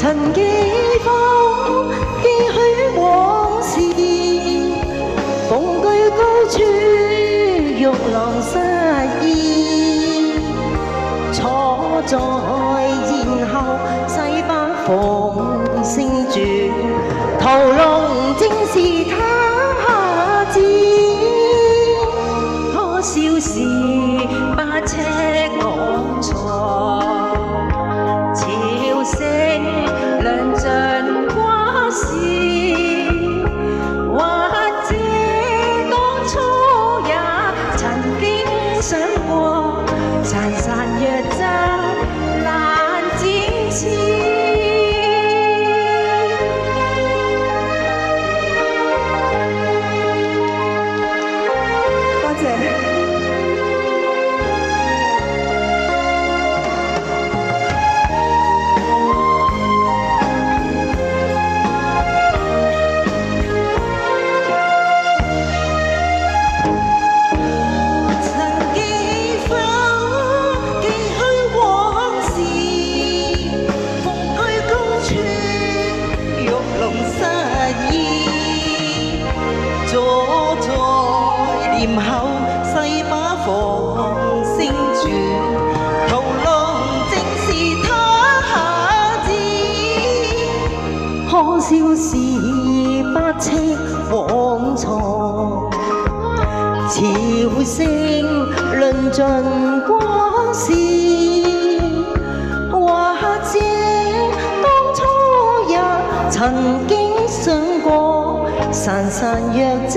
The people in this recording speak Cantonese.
曾記放記許往事，逢居高處玉郎失意，坐在然後西巴鳳聲轉，屠龍正是他知，可笑是八尺昂藏，潮聲論盡瓜事，或者當初也曾經想過，潺潺若則難展翅。多謝。坐在簾後細把鳳聲轉，屠龍正是他知，可笑是八尺往藏，潮聲論盡瓜事，或者當初也曾經想過，潺潺若則